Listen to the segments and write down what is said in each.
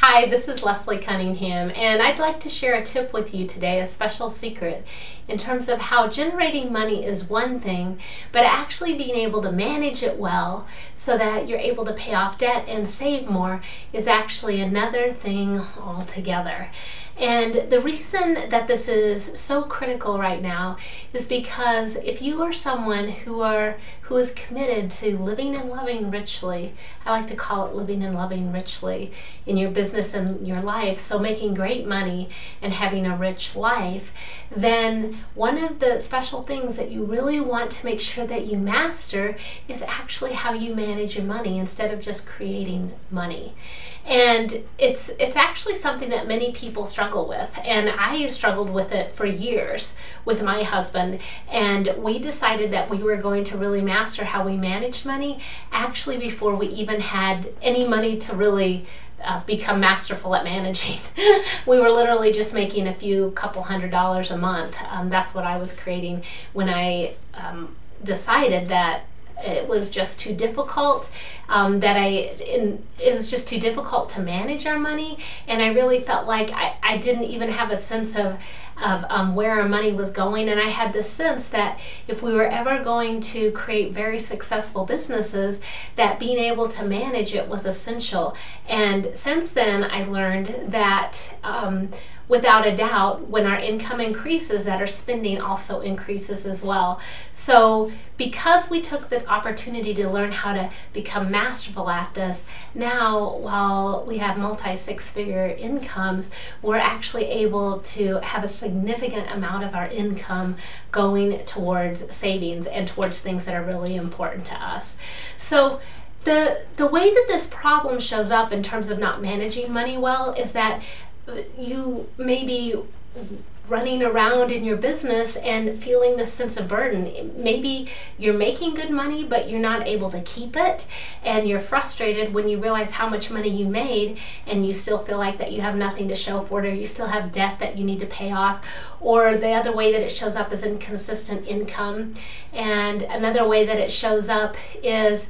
Hi, this is Leslie Cunningham, and I'd like to share a tip with you today, a special secret, in terms of how generating money is one thing, but actually being able to manage it well so that you're able to pay off debt and save more is actually another thing altogether. And the reason that this is so critical right now is because if you are someone who is committed to living and loving richly, I like to call it living and loving richly in your business and your life, so making great money and having a rich life, then one of the special things that you really want to make sure that you master is actually how you manage your money instead of just creating money. And it's actually something that many people struggle with, and I struggled with it for years with my husband, and we decided that we were going to really master how we managed money actually before we even had any money to really become masterful at managing. We were literally just making a couple $100s a month. That's what I was creating when I decided that it was just too difficult, it was just too difficult to manage our money, and I really felt like I didn't even have a sense of where our money was going, and I had this sense that if we were ever going to create very successful businesses, that being able to manage it was essential. And since then I learned that without a doubt, when our income increases, that our spending also increases as well. So because we took the opportunity to learn how to become masterful at this, now while we have multi-six-figure incomes, we're actually able to have a significant amount of our income going towards savings and towards things that are really important to us. So the way that this problem shows up in terms of not managing money well is that you may be running around in your business and feeling this sense of burden. Maybe you're making good money, but you're not able to keep it, and you're frustrated when you realize how much money you made and you still feel like that you have nothing to show for it, or you still have debt that you need to pay off. Or the other way that it shows up is inconsistent income, and another way that it shows up is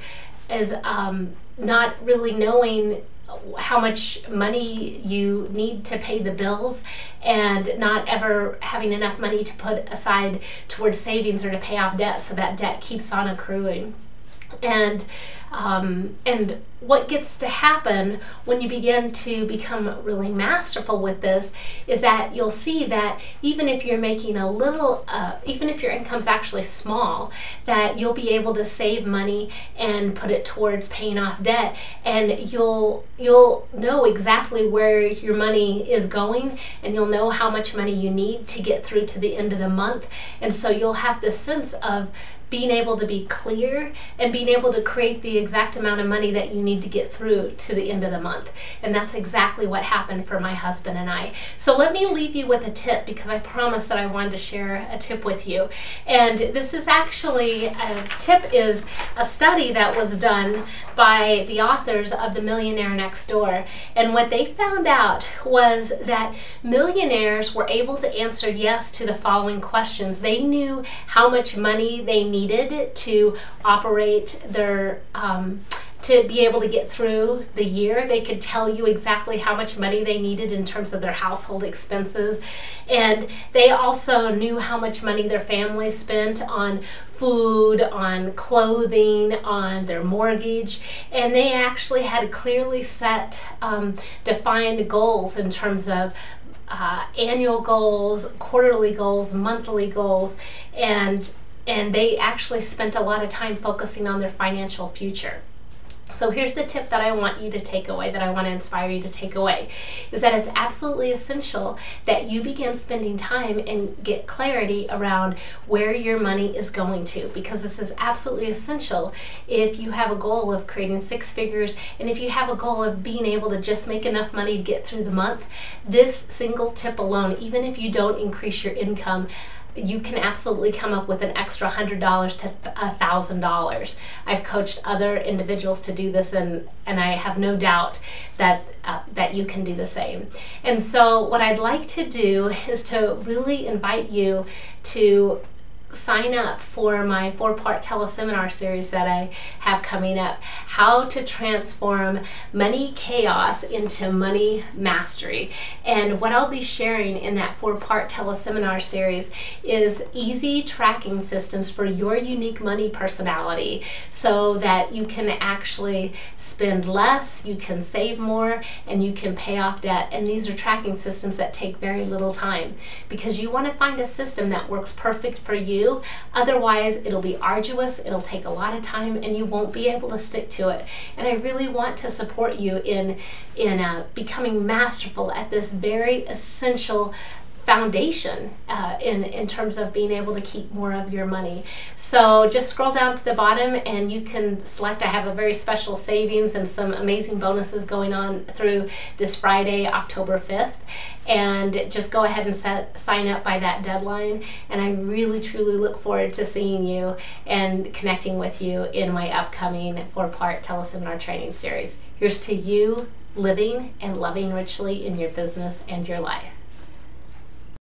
not really knowing how much money you need to pay the bills and not ever having enough money to put aside towards savings or to pay off debt, so that debt keeps on accruing. And what gets to happen when you begin to become really masterful with this is that you'll see that even if you're making a little, even if your income's actually small, that you'll be able to save money and put it towards paying off debt, and you'll know exactly where your money is going, and you'll know how much money you need to get through to the end of the month. And so you'll have this sense of being able to be clear and being able to create the exact amount of money that you need to get through to the end of the month. And that's exactly what happened for my husband and I. So let me leave you with a tip, because I promised that I wanted to share a tip with you. And this is actually, a tip is a study that was done by the authors of The Millionaire Next Door. And what they found out was that millionaires were able to answer yes to the following questions. They knew how much money they needed to operate their to be able to get through the year. They could tell you exactly how much money they needed in terms of their household expenses, and they also knew how much money their family spent on food, on clothing, on their mortgage, and they actually had clearly set defined goals in terms of annual goals, quarterly goals, monthly goals, and they actually spent a lot of time focusing on their financial future. So here's the tip that I want you to take away, that I want to inspire you to take away, is that it's absolutely essential that you begin spending time and get clarity around where your money is going to, because this is absolutely essential if you have a goal of creating six figures, and if you have a goal of being able to just make enough money to get through the month. This single tip alone, even if you don't increase your income, you can absolutely come up with an extra $100 to $1,000. I've coached other individuals to do this, and I have no doubt that that you can do the same. And so what I'd like to do is to really invite you to sign up for my 4-part teleseminar series that I have coming up, How to Transform Money Chaos into Money Mastery. And what I'll be sharing in that 4-part teleseminar series is easy tracking systems for your unique money personality so that you can actually spend less, you can save more, and you can pay off debt. And these are tracking systems that take very little time, because you want to find a system that works perfect for you. Otherwise, it'll be arduous, it'll take a lot of time, and you won't be able to stick to it. And I really want to support you in becoming masterful at this very essential foundation in terms of being able to keep more of your money. So just scroll down to the bottom and you can select. I have a very special savings and some amazing bonuses going on through this Friday, October 5th. And just go ahead and sign up by that deadline. And I really, truly look forward to seeing you and connecting with you in my upcoming 4-part teleseminar training series. Here's to you living and loving richly in your business and your life.